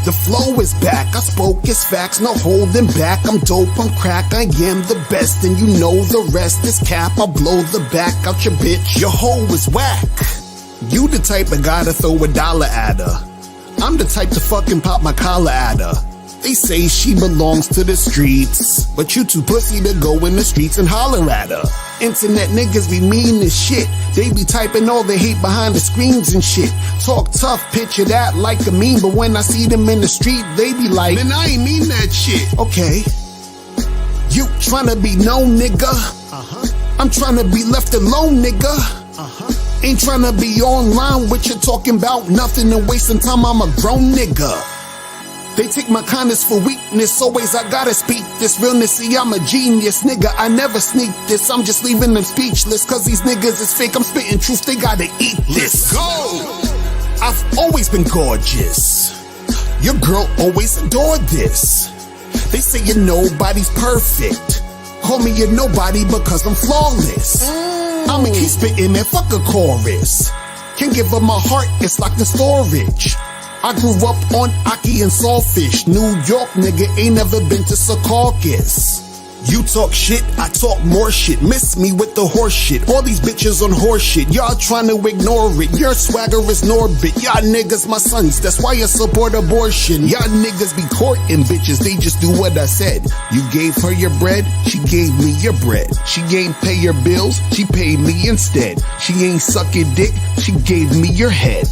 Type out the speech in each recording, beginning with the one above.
The flow is back, I spoke his facts, no holding back. I'm dope, I'm crack, I am the best, and you know the rest is cap. I'll blow the back out your bitch, your hoe is whack. You the type of guy to throw $1 at her. I'm the type to fucking pop my collar at her. They say she belongs to the streets, but you too pussy to go in the streets and holler at her. Internet niggas be mean as shit. They be typing all the hate behind the screens and shit. Talk tough, picture that like a meme, but when I see them in the street, they be like, man, I ain't mean that shit. Okay. You tryna be known, nigga. I'm tryna be left alone, nigga. Ain't tryna be online with you talking about nothing and wasting time. I'm a grown nigga. They take my kindness for weakness, always I gotta speak this realness. See, I'm a genius, nigga, I never sneak this. I'm just leaving them speechless, cause these niggas is fake. I'm spitting truth, they gotta eat this. Go! I've always been gorgeous. Your girl always adored this. They say you're nobody's perfect. Call me a nobody because I'm flawless. I'ma keep spitting, man, fuck a chorus. Can't give up my heart, it's like the storage. I grew up on Aki and Sawfish. New York nigga ain't never been to Secaucus. You talk shit, I talk more shit. Miss me with the horse shit. All these bitches on horse shit. Y'all trying to ignore it. Your swagger is Norbit. Y'all niggas my sons. That's why you support abortion. Y'all niggas be courting bitches. They just do what I said. You gave her your bread, she gave me your bread. She ain't pay your bills, she paid me instead. She ain't suck your dick, she gave me your head.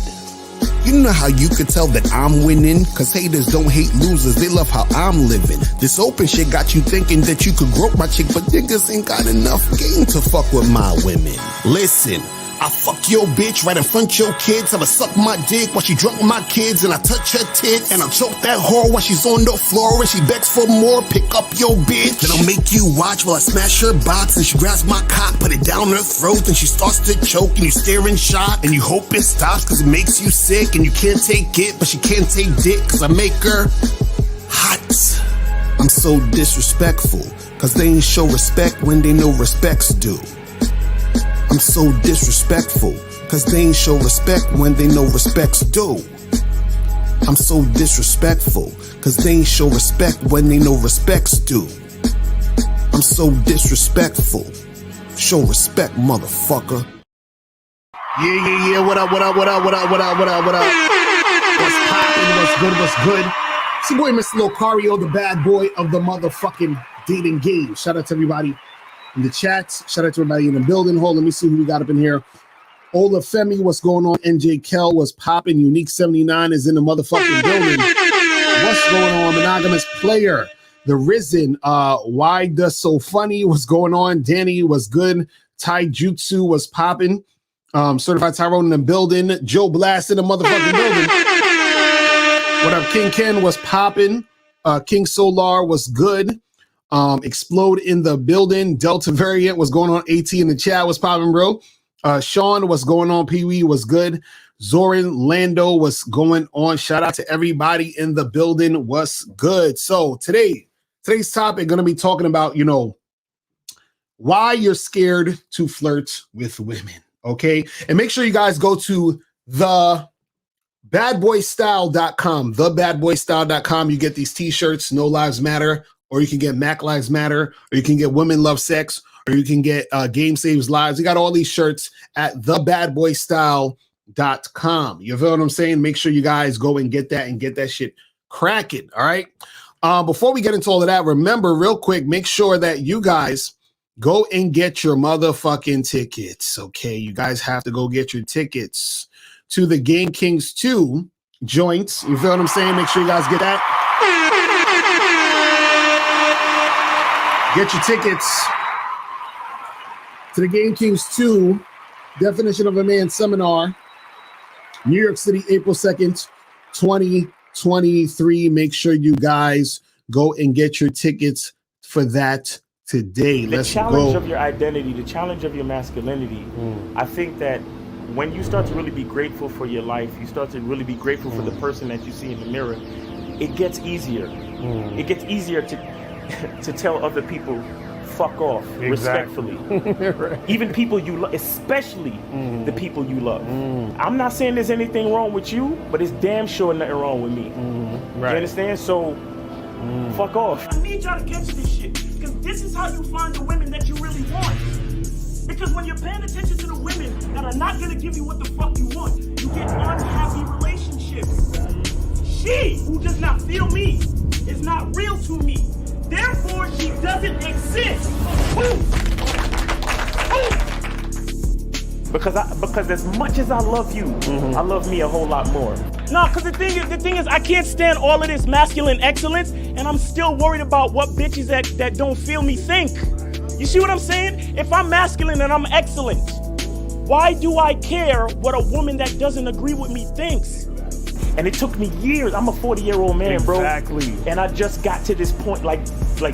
You know how you could tell that I'm winning? Cause haters don't hate losers, they love how I'm living. This open shit got you thinking that you could grope my chick, but niggas ain't got enough game to fuck with my women. Listen, I fuck your bitch right in front of your kids. I'ma suck my dick while she drunk with my kids, and I touch her tits, and I'll choke that whore while she's on the floor and she begs for more. Pick up your bitch, then I'll make you watch while I smash her box, and she grabs my cock, put it down her throat, and she starts to choke, and you stare in shock, and you hope it stops cause it makes you sick, and you can't take it, but she can't take dick cause I make her hot. I'm so disrespectful cause they ain't show respect when they know respect's due. I'm so disrespectful, cause they ain't show respect when they know respect's due. I'm so disrespectful, cause they ain't show respect when they know respect's due. I'm so disrespectful. Show respect, motherfucker. Yeah, what up? What's poppin', what's good, what's good? It's your boy, Mr. Locario, the bad boy of the motherfucking dating game. Shout out to everybody in the chat. Shout out to everybody in the building. Hold, let me see who we got up in here. Ola Femi, what's going on? NJ Kel was popping. Unique 79 is in the motherfucking building. What's going on? Monogamous Player. The Risen. Why Does So Funny? What's going on? Danny was good. Tai Jutsu was popping. Certified Tyrone in the building. Joe Blast in the motherfucking building. What up? King Ken was popping. King Solar was good. Explode in the building. Delta Variant was going on. AT in the chat was popping, bro. Sean was going on. Pee Wee was good. Zoran Lando was going on. Shout out to everybody in the building. Was good. So today's topic going to be talking about, why you're scared to flirt with women. Okay. And make sure you guys go to the badboystyle.com, thebadboystyle.com. You get these t-shirts, No Lives Matter, or you can get Mac Lives Matter, or you can get Women Love Sex, or you can get Game Saves Lives. You got all these shirts at thebadboystyle.com. You feel what I'm saying? Make sure you guys go and get that shit cracking. All right. Before we get into all of that, remember real quick, make sure that you guys go and get your motherfucking tickets. Okay. You guys have to go get your tickets to the Game Kings 2 joints. You feel what I'm saying? Make sure you guys get that. Get your tickets to the Game Kings 2 Definition of a Man Seminar, New York City, April 2nd, 2023. Make sure you guys go and get your tickets for that today. The challenge of your identity, the challenge of your masculinity, I think that when you start to really be grateful for your life, you start to really be grateful for the person that you see in the mirror, it gets easier. It gets easier to tell other people fuck off, respectfully. Right. Even people you love, especially the people you love. I'm not saying there's anything wrong with you, but it's damn sure nothing wrong with me. Right. You understand? So, fuck off. I need y'all to catch this shit, because this is how you find the women that you really want. Because when you're paying attention to the women that are not gonna give you what the fuck you want, you get unhappy relationships. She who does not feel me is not real to me. Therefore, she doesn't exist. Because as much as I love you, I love me a whole lot more. No, because the thing is, I can't stand all of this masculine excellence, and I'm still worried about what bitches that don't feel me think. You see what I'm saying? If I'm masculine and I'm excellent, why do I care what a woman that doesn't agree with me thinks? And it took me years. I'm a 40-year-old man, bro. Exactly. And I just got to this point, like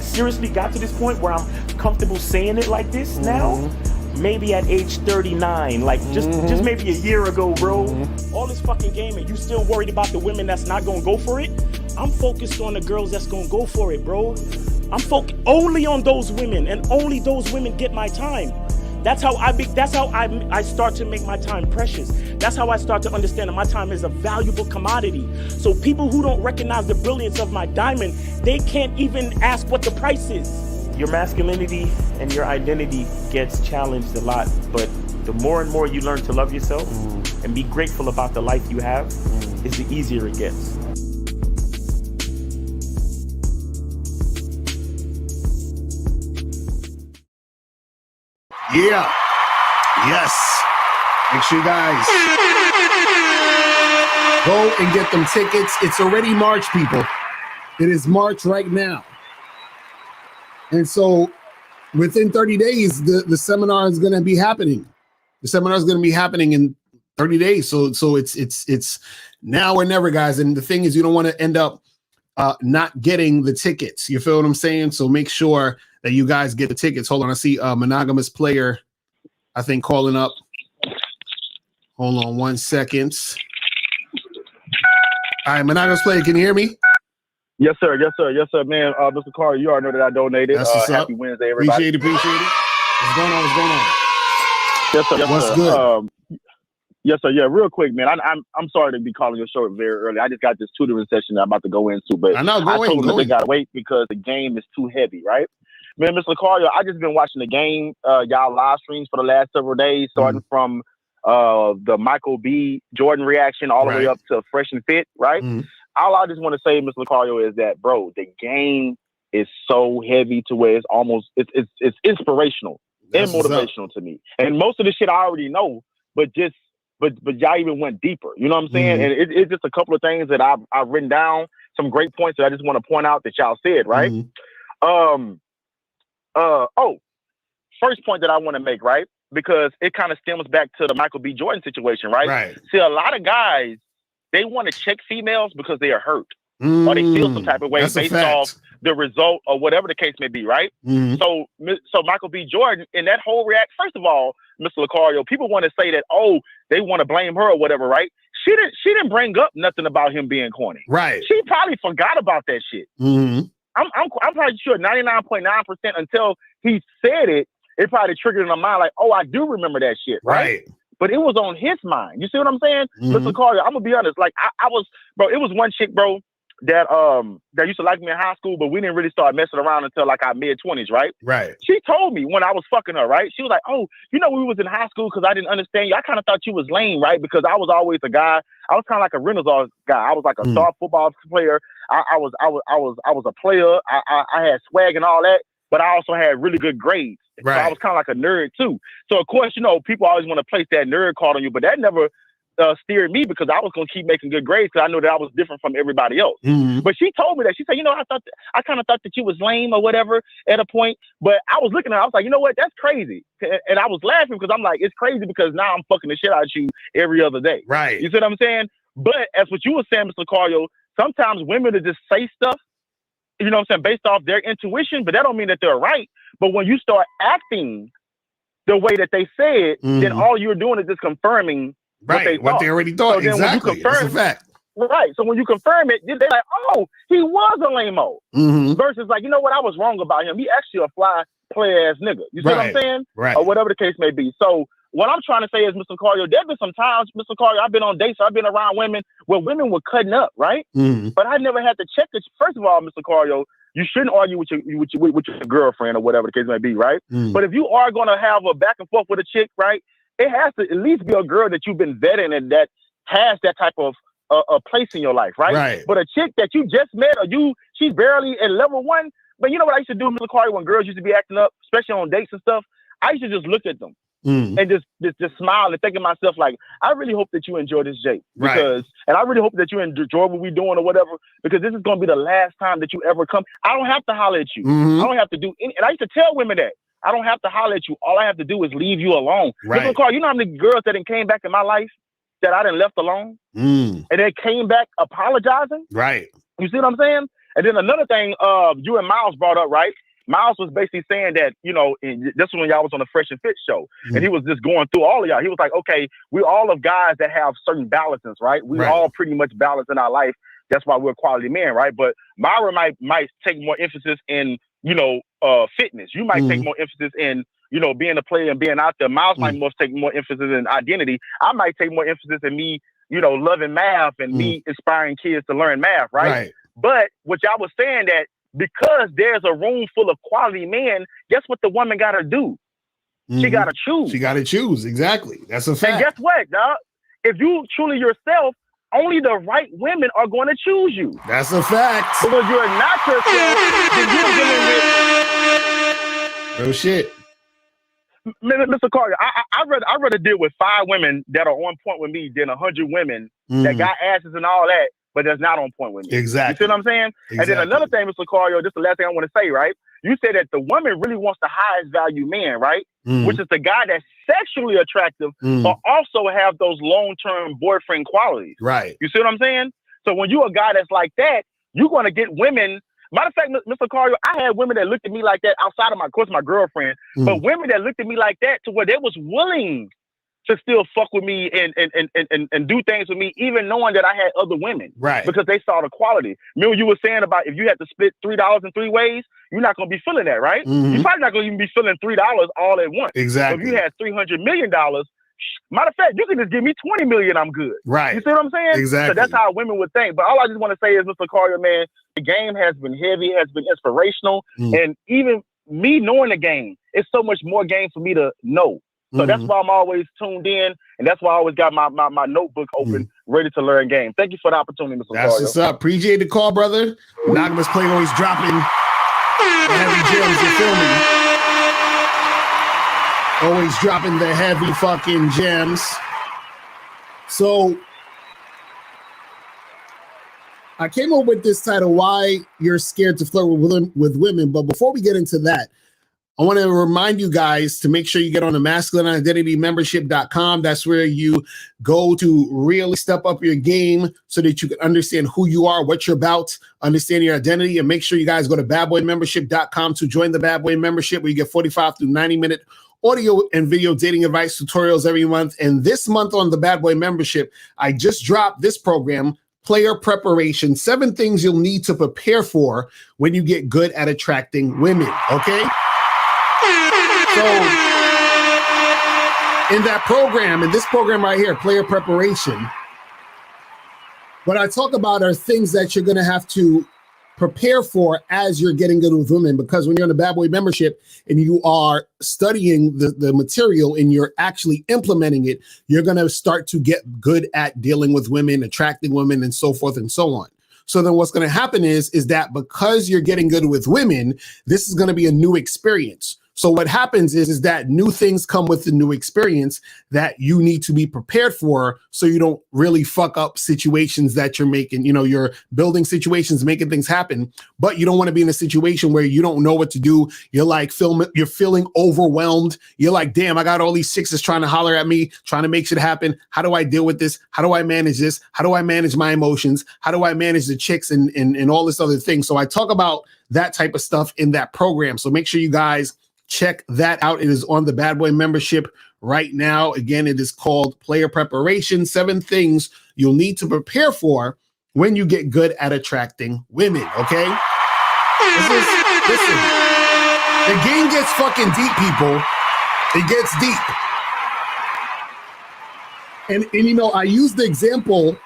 seriously got to this point where I'm comfortable saying it like this now. Maybe at age 39, like just maybe a year ago, bro. All this fucking game, and you still worried about the women that's not gonna go for it? I'm focused on the girls that's gonna go for it, bro. I'm focused only on those women, and only those women get my time. That's how I start to make my time precious. That's how I start to understand that my time is a valuable commodity. So people who don't recognize the brilliance of my diamond, they can't even ask what the price is. Your masculinity and your identity gets challenged a lot, but the more and more you learn to love yourself and be grateful about the life you have, is the easier it gets. Yeah. Yes. Make sure you guys go and get them tickets. It's already March, people. It is March right now. And so within 30 days, the seminar is going to be happening. The seminar is going to be happening in 30 days. So it's now or never, guys. And the thing is, you don't want to end up not getting the tickets. You feel what I'm saying? So make sure that you guys get the tickets. Hold on. I see a monogamous player, I think, calling up. Hold on 1 second. All right, monogamous player, can you hear me? Yes, sir. Yes, sir. Yes, sir, man. Mr. Carr, you already know that I donated. That's what's happy up. Wednesday, everybody. Appreciate it. What's going on? Yes, sir. Yes, What's sir. good? Yes, sir. Yeah, real quick, man. I'm sorry to be calling your show very early. I just got this tutoring session that I'm about to go into, but I know. told them that they gotta wait because the game is too heavy, right? Man, Mr. Carr, I just been watching the game, y'all live streams for the last several days, starting from the Michael B. Jordan reaction all the way up to Fresh and Fit, right? All I just want to say, Mr. Lucario, is that, bro, the game is so heavy to where it's almost it's inspirational and motivational to me. And most of the shit I already know, but y'all even went deeper. You know what I'm saying? And it's just a couple of things that I've written down, some great points that I just want to point out that y'all said, right? First point that I want to make, right? Because it kind of stems back to the Michael B. Jordan situation, right? See, a lot of guys, they want to check females because they are hurt or they feel some type of way based off the result or whatever the case may be, right? So Michael B. Jordan, in that whole react, first of all, Mr. Lucario, people want to say that, they want to blame her or whatever, right? She didn't bring up nothing about him being corny. Right. She probably forgot about that shit. I'm probably sure 99.9% until he said it, it probably triggered in her mind like, I do remember that shit, right? But it was on his mind. You see what I'm saying? Mr. Carter, I'm gonna be honest. Like I was, bro, it was one chick, bro, that used to like me in high school, but we didn't really start messing around until like our mid-20s, right? She told me when I was fucking her, right? She was like, when we was in high school, because I didn't understand you, I kind of thought you was lame, right? Because I was always a guy, I was kind of like a Renaissance guy. I was like a star football player. I was a player. I had swag and all that, but I also had really good grades. So I was kind of like a nerd too. So of course, people always want to place that nerd card on you, but that never steered me because I was going to keep making good grades because I knew that I was different from everybody else. But she told me that. She said, I kind of thought that you was lame or whatever at a point, but I was looking at her, I was like, you know what? That's crazy. And I was laughing because I'm like, it's crazy because now I'm fucking the shit out of you every other day. You see what I'm saying? But as what you were saying, Mr. Cario, sometimes women will just say stuff, you know what I'm saying, based off their intuition, but that don't mean that they're right. But when you start acting the way that they said, then all you're doing is just confirming what they already thought. So exactly. That's a fact. Right. So when you confirm it, they're like, he was a lame-o. Versus like, you know what? I was wrong about him. He actually a fly player ass nigga. You see what I'm saying? Right. Or whatever the case may be. So what I'm trying to say is, Mr. Cardio, there's been some times, Mr. Cardio, I've been on dates, I've been around women where women were cutting up, right? But I never had to check it. First of all, Mr. Cardio, you shouldn't argue with your girlfriend or whatever the case may be, right? But if you are going to have a back and forth with a chick, right, it has to at least be a girl that you've been vetting and that has that type of a place in your life, right? But a chick that you just met or she's barely at level 1. But you know what I used to do, Mr. Cardio, when girls used to be acting up, especially on dates and stuff, I used to just look at them. And just smile and think to myself, like, I really hope that you enjoy this Jake. And I really hope that you enjoy what we're doing or whatever, because this is going to be the last time that you ever come. I don't have to holler at you. I don't have to do any, and I used to tell women that. I don't have to holler at you. All I have to do is leave you alone. Mr. Carl, you know how many girls that came back in my life that I done left alone? And they came back apologizing? You see what I'm saying? And then another thing you and Miles brought up, right? Miles was basically saying that, you know, this was when y'all was on the Fresh and Fit show, and he was just going through all of y'all. He was like, okay, we all of guys that have certain balances, right? We all pretty much balance in our life. That's why we're quality men, right? But Myra might take more emphasis in, you know, fitness. You might take more emphasis in, you know, being a player and being out there. Miles might take more emphasis in identity. I might take more emphasis in me, you know, loving math and me inspiring kids to learn math, right? But what y'all was saying that, because there's a room full of quality men, guess what the woman got to do? She got to choose. She got to choose. Exactly. That's a fact. And guess what, dog? If you truly yourself, only the right women are going to choose you. That's a fact. Because you're not yourself, then you're dealing with... Real shit. Mr. Carter, I'd rather deal with 5 women that are on point with me than 100 women that got asses and all that, but that's not on point with me. Exactly. You see what I'm saying? And then another thing, Mr. Cardio, this is the last thing I want to say, right? You said that the woman really wants the highest value man, right? Which is the guy that's sexually attractive, but also have those long-term boyfriend qualities. Right. You see what I'm saying? So when you're a guy that's like that, you're going to get women. Matter of fact, Mr. Cardio, I had women that looked at me like that outside of of course, my girlfriend, but women that looked at me like that to where they was willing to still fuck with me and do things with me, even knowing that I had other women. Right. Because they saw the quality. Remember you were saying about if you had to split $3 in 3 ways, you're not going to be feeling that, right? You're probably not going to even be feeling $3 all at once. Exactly. So if you had $300 million, matter of fact, you can just give me 20 million, I'm good. Right. You see what I'm saying? Exactly. So that's how women would think. But all I just want to say is, Mr. Cardio, man, the game has been heavy, has been inspirational. And even me knowing the game, it's so much more game for me to know. So that's why I'm always tuned in, and that's why I always got my notebook open, ready to learn game. Thank you for the opportunity, Mr. Cardio. That's what's up. Appreciate the call, brother. Monogamous Play always dropping the heavy gems, you feel me? Always dropping the heavy fucking gems. So I came up with this title, Why You're Scared to Flirt with Women. But before we get into that, I want to remind you guys to make sure you get on the masculineidentitymembership.com. That's where you go to really step up your game so that you can understand who you are, what you're about, understand your identity, and make sure you guys go to badboymembership.com to join the Bad Boy membership, where you get 45 to 90-minute audio and video dating advice tutorials every month. And this month on the Bad Boy membership, I just dropped this program, Player Preparation, 7 things you'll need to prepare for when you get good at attracting women, okay? So in that program, in this program right here, Player Preparation, what I talk about are things that you're going to have to prepare for as you're getting good with women, because when you're on the Bad Boy membership and you are studying the material and you're actually implementing it, you're going to start to get good at dealing with women, attracting women, and so forth and so on. So then what's going to happen is that because you're getting good with women, this is going to be a new experience. So what happens is that new things come with the new experience that you need to be prepared for, so you don't really fuck up situations that you're making. You know, you're building situations, making things happen, but you don't want to be in a situation where you don't know what to do. You're like you're feeling overwhelmed. You're like, damn, I got all these sixes trying to holler at me, trying to make shit happen. How do I deal with this? How do I manage this? How do I manage my emotions? How do I manage the chicks and all this other thing? So I talk about that type of stuff in that program. So make sure you guys check that out. It is on the Bad Boy membership right now. Again, it is called Player Preparation, 7 things you'll need to prepare for when you get good at attracting women, okay? Listen, The game gets fucking deep, people. It gets deep. And you know, I used the example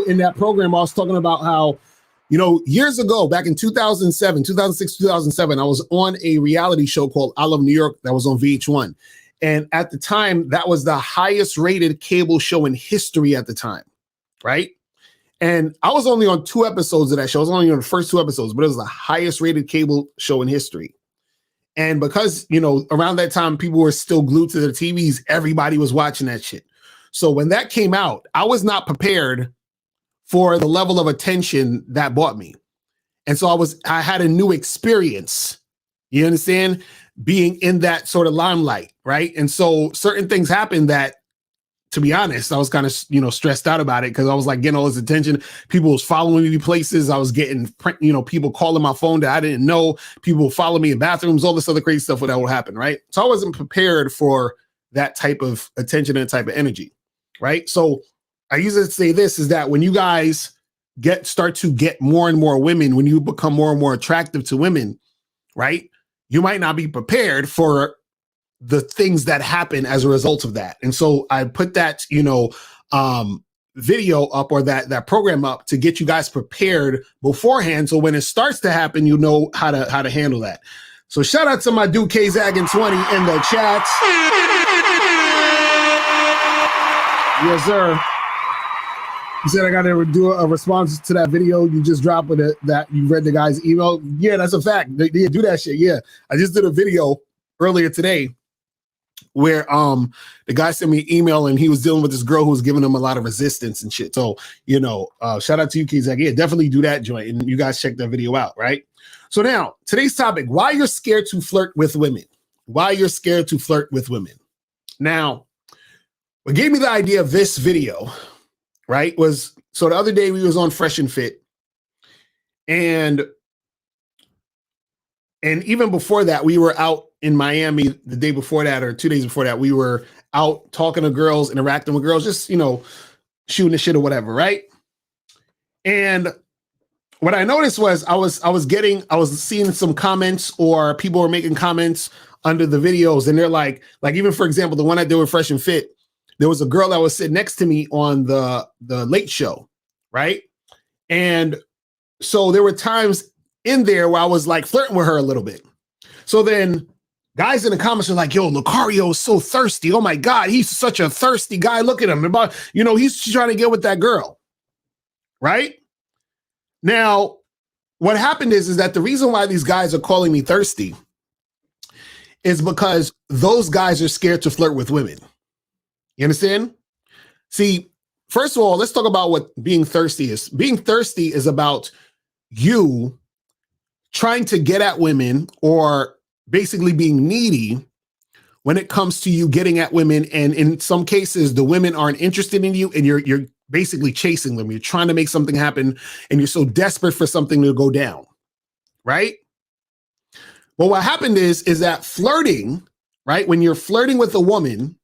in that program. I was talking about how, you know, years ago, back in 2006, 2007, I was on a reality show called I Love New York that was on VH1. And at the time, that was the highest rated cable show in history at the time, right? And I was only on 2 episodes of that show. I was only on the first 2 episodes, but it was the highest rated cable show in history. And because, you know, around that time, people were still glued to their TVs, everybody was watching that shit. So when that came out, I was not prepared for the level of attention that brought me. And so I had a new experience, you understand, being in that sort of limelight, right? And so certain things happened that, to be honest, I was kind of, you know, stressed out about it because I was like getting all this attention. People was following me places. I was getting, you know, people calling my phone that I didn't know. People follow me in bathrooms, all this other crazy stuff that would happen, right? So I wasn't prepared for that type of attention and type of energy, right? So I usually say this is that when you guys start to get more and more women, when you become more and more attractive to women, right? You might not be prepared for the things that happen as a result of that. And so I put that, you know, video up, or that program up, to get you guys prepared beforehand. So when it starts to happen, you know how to handle that. So shout out to my dude KZaggin20 in the chat. Yes, sir. You said I got to do a response to that video you just dropped with it, that you read the guy's email. Yeah, that's a fact. They do that shit. Yeah, I just did a video earlier today where the guy sent me an email and he was dealing with this girl who was giving him a lot of resistance and shit. So, you know, shout out to you kids. Like, yeah, definitely do that joint, and you guys check that video out, right? So now, today's topic: why you're scared to flirt with women. Why you're scared to flirt with women. Now, what gave me the idea of this video, right, was, so the other day we was on Fresh and Fit, and even before that, we were out in Miami the day before that, or 2 days before that. We were out talking to girls, interacting with girls, just, you know, shooting the shit or whatever, right? And what I noticed was I was seeing some comments, or people were making comments under the videos, and they're like even, for example, the one I did with Fresh and Fit, there was a girl that was sitting next to me on the Late Show, right? And so there were times in there where I was like flirting with her a little bit. So then guys in the comments are like, yo, Lucario is so thirsty. Oh my God, he's such a thirsty guy. Look at him. About, you know, he's trying to get with that girl, right? Now, what happened is that the reason why these guys are calling me thirsty is because those guys are scared to flirt with women. You understand? See, first of all, let's talk about what being thirsty is. Being thirsty is about you trying to get at women, or basically being needy when it comes to you getting at women. And in some cases, the women aren't interested in you, and you're basically chasing them. You're trying to make something happen, and you're so desperate for something to go down, right? Well, what happened is that flirting, right? When you're flirting with a woman,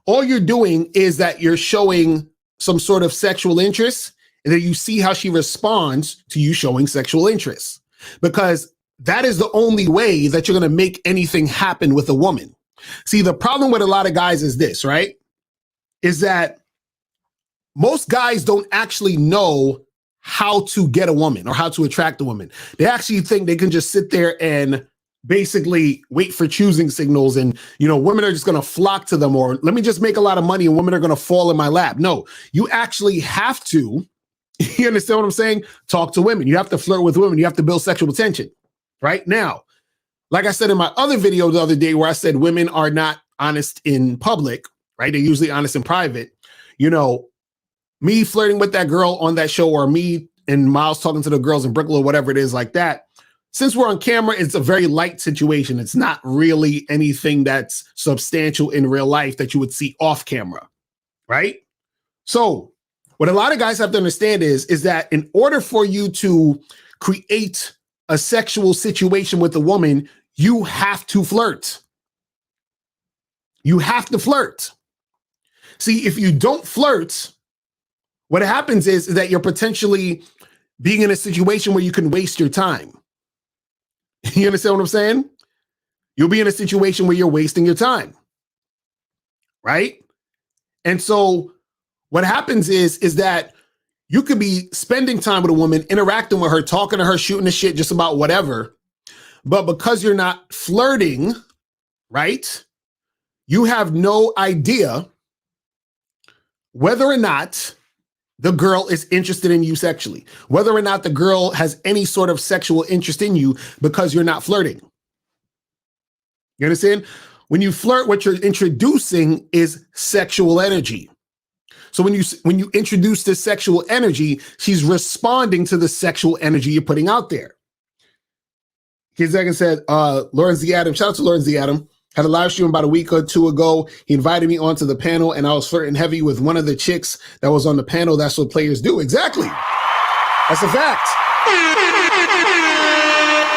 all you're doing is that you're showing some sort of sexual interest, and then you see how she responds to you showing sexual interest, because that is the only way that you're going to make anything happen with a woman. See, the problem with a lot of guys is this, right? Is that most guys don't actually know how to get a woman or how to attract a woman. They actually think they can just sit there and basically wait for choosing signals, and, you know, women are just going to flock to them, or let me just make a lot of money and women are going to fall in my lap. No, you actually have to, you understand what I'm saying? Talk to women. You have to flirt with women. You have to build sexual attention. Right now, like I said in my other video the other day, where I said women are not honest in public, right? They're usually honest in private. You know, me flirting with that girl on that show, or me and Miles talking to the girls in Brooklyn, or whatever it is like that. Since we're on camera, it's a very light situation. It's not really anything that's substantial in real life that you would see off camera, right? So what a lot of guys have to understand is that in order for you to create a sexual situation with a woman, you have to flirt. You have to flirt. See, if you don't flirt, what happens is that you're potentially being in a situation where you can waste your time. You understand what I'm saying? You'll be in a situation where you're wasting your time, right? And so what happens is that you could be spending time with a woman, interacting with her, talking to her, shooting the shit, just about whatever. But because you're not flirting, right? You have no idea whether or not the girl is interested in you sexually, whether or not the girl has any sort of sexual interest in you because you're not flirting. You understand? When you flirt, what you're introducing is sexual energy. So when you introduce this sexual energy, she's responding to the sexual energy you're putting out there. Kid Zagan said, Lawrence D. Adam, shout out to Lawrence D. Adam, had a live stream about a week or two ago. He invited me onto the panel and I was flirting heavy with one of the chicks that was on the panel. That's what players do. Exactly. That's a fact.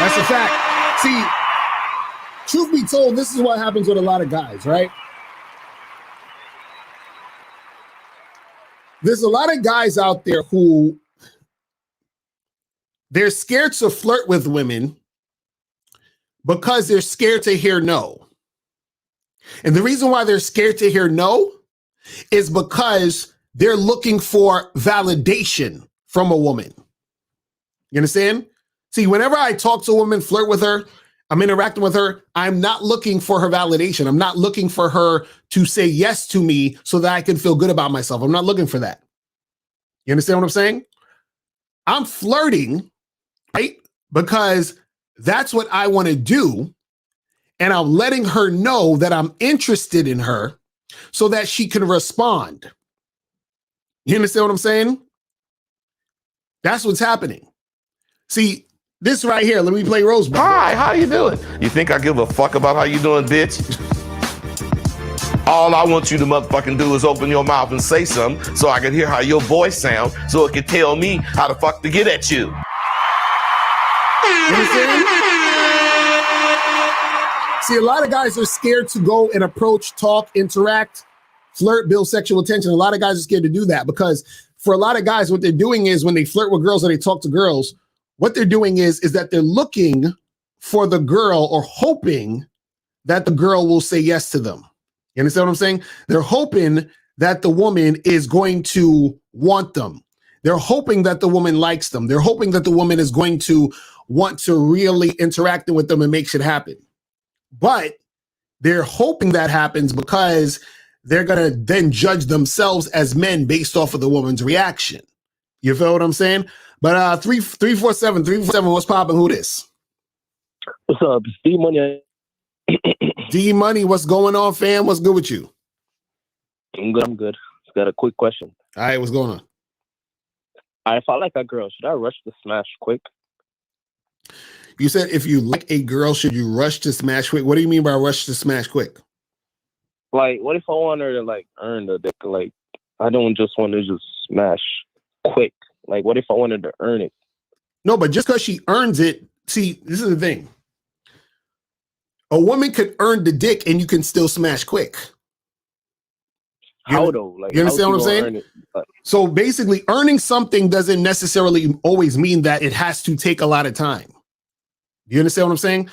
That's a fact. See, truth be told, this is what happens with a lot of guys, right? There's a lot of guys out there who they're scared to flirt with women because they're scared to hear no. And the reason why they're scared to hear no is because they're looking for validation from a woman. You understand? See, whenever I talk to a woman, flirt with her, I'm interacting with her, I'm not looking for her validation. I'm not looking for her to say yes to me so that I can feel good about myself. I'm not looking for that. You understand what I'm saying? I'm flirting, right? Because that's what I want to do. And I'm letting her know that I'm interested in her so that she can respond. You understand what I'm saying? That's what's happening. See, this right here, let me play Rosebud. Hi, how you doing? You think I give a fuck about how you doing, bitch? All I want you to motherfucking do is open your mouth and say something so I can hear how your voice sounds so it can tell me how the fuck to get at you. You understand? See, a lot of guys are scared to go and approach, talk, interact, flirt, build sexual attention. A lot of guys are scared to do that because for a lot of guys, what they're doing is when they flirt with girls or they talk to girls, what they're doing is that they're looking for the girl or hoping that the girl will say yes to them. You understand what I'm saying? They're hoping that the woman is going to want them. They're hoping that the woman likes them. They're hoping that the woman is going to want to really interact with them and make shit happen. But they're hoping that happens because they're going to then judge themselves as men based off of the woman's reaction. You feel what I'm saying? But 347, what's popping? Who this? What's up? It's D Money. D Money, what's going on, fam? What's good with you? I'm good. Just got a quick question. All right, what's going on? If I like a girl, should I rush to smash quick? You said if you like a girl, should you rush to smash quick? What do you mean by rush to smash quick? Like, what if I want her to like earn the dick? Like, I don't just want to just smash quick. Like, what if I wanted to earn it? No, but just because she earns it, see, this is the thing. A woman could earn the dick and you can still smash quick. How though? Like, you understand what I'm saying? So basically, earning something doesn't necessarily always mean that it has to take a lot of time. You understand what I'm saying?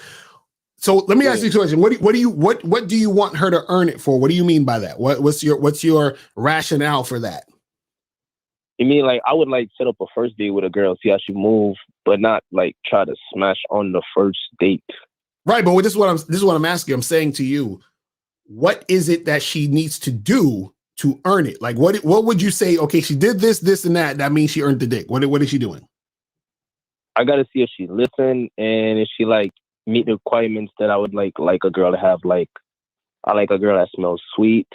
So let me ask you a question. What do you want her to earn it for? What do you mean by that? What's your rationale for that? You mean like I would like set up a first date with a girl, see how she move, but not like try to smash on the first date. Right, but this is what I'm asking. I'm saying to you, what is it that she needs to do to earn it? Like what would you say? Okay, she did this, and that. That means she earned the dick. What is she doing? I gotta see if she listen and if she like meet the requirements that I would like a girl to have. Like I like a girl that smells sweet,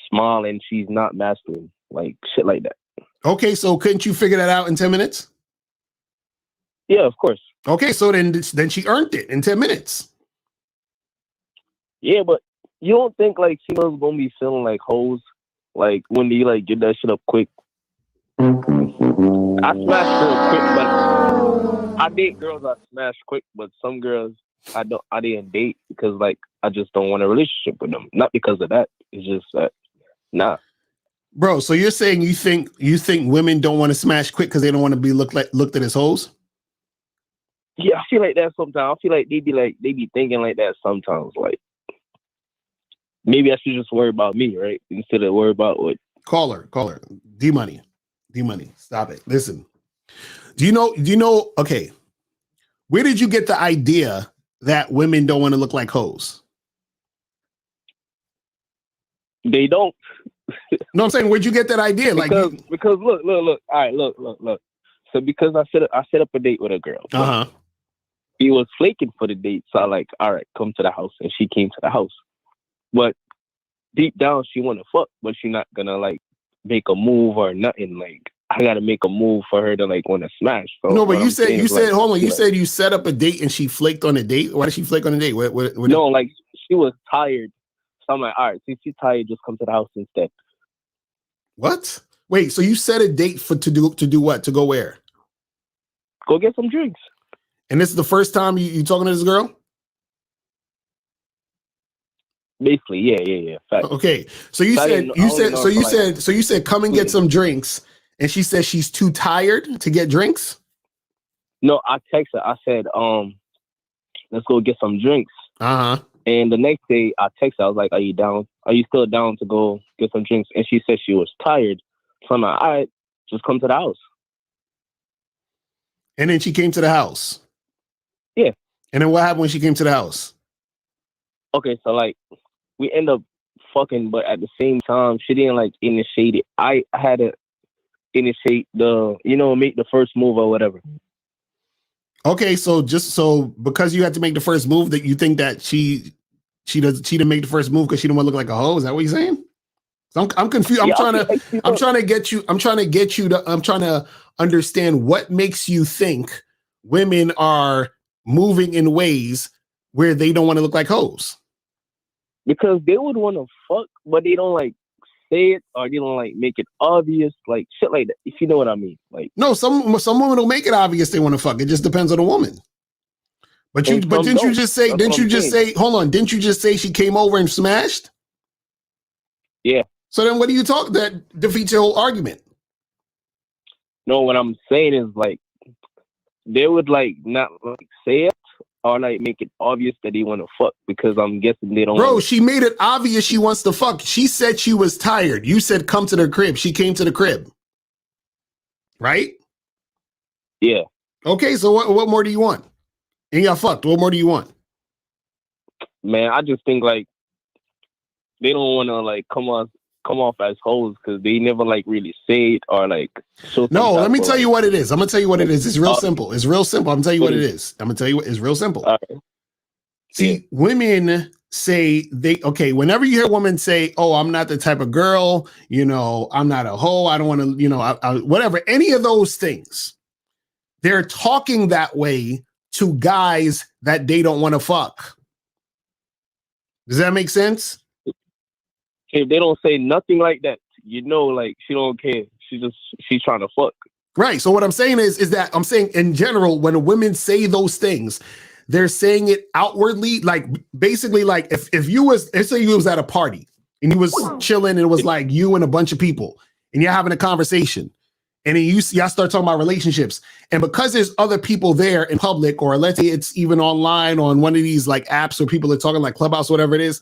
small, and she's not masculine. Like shit like that. Okay, so couldn't you figure that out in 10 minutes? Yeah, of course. Okay, so then she earned it in 10 minutes. Yeah, but you don't think like females gonna be feeling like hoes like when they like get that shit up quick? I smash real quick, but I date girls I smash quick, but some girls I didn't date because like I just don't want a relationship with them. Not because of that. It's just that nah. Bro, so you're saying you think women don't want to smash quick because they don't want to be looked at as hoes? Yeah, I feel like that sometimes. I feel like they be thinking like that sometimes. Like maybe I should just worry about me, right? Instead of worry about what. Caller. D-Money. Stop it. Listen. Do you know, okay. Where did you get the idea that women don't want to look like hoes? They don't. No, I'm saying, where'd you get that idea? Because look. All right, look. So because I set up a date with a girl. Uh-huh. He was flaking for the date, so I like, all right, come to the house, and she came to the house. But deep down, she want to fuck, but she not gonna like make a move or nothing. Like I gotta make a move for her to like want to smash. So no, but you said hold on. You like, said you set up a date and she flaked on a date. Why did she flake on a date? No, like she was tired. So I'm like, all right, since she's tired, just come to the house instead. What? Wait, so you set a date to do what? To go where? Go get some drinks. And this is the first time you talking to this girl? Basically, yeah. Fact. Okay, so you said come and get some drinks, and she said she's too tired to get drinks. No, I texted her. I said, let's go get some drinks. Uh huh. And the next day, I texted her. I was like, are you down? Are you still down to go get some drinks? And she said she was tired. So I'm like, all right, just come to the house. And then she came to the house. Yeah. And then what happened when she came to the house? Okay, so like we end up fucking, but at the same time, she didn't like initiate it. I had to initiate make the first move or whatever. Okay, so because you had to make the first move, that you think that she didn't make the first move because she didn't want to look like a hoe? Is that what you're saying? So I'm confused. I'm trying to understand what makes you think women are moving in ways where they don't want to look like hoes. Because they would want to fuck, but they don't like say it, or they don't like make it obvious, like shit like that. If you know what I mean, like no, some women will make it obvious they want to fuck. It just depends on the woman. But didn't you just say she came over and smashed? Yeah. So then what do you talk that defeats your whole argument? No, what I'm saying is like they would like not like say it or like make it obvious that they want to fuck, because I'm guessing they don't. Bro, she made it obvious she wants to fuck. She said she was tired. You said come to the crib. She came to the crib. Right? Yeah. Okay, so what more do you want? And y'all fucked. What more do you want? Man, I just think like they don't want to like come off as hoes because they never like really say it or like. No, let me tell you what it is. I'm gonna tell you what it is. It's real simple. It's real simple. I'm gonna tell you what it is. I'm gonna tell you it's real simple. Right. See, women say whenever you hear women say, "Oh, I'm not the type of girl, I'm not a hoe. I don't want to, whatever," any of those things, they're talking that way to guys that they don't want to fuck. Does that make sense? If they don't say nothing like that, like she don't care. She's trying to fuck. Right. So what I'm saying is that I'm saying in general, when women say those things, they're saying it outwardly, like basically like if let's say you was at a party and you was chilling and it was like you and a bunch of people and you're having a conversation and then y'all start talking about relationships. And because there's other people there in public, or let's say it's even online on one of these like apps where people are talking like Clubhouse, whatever it is,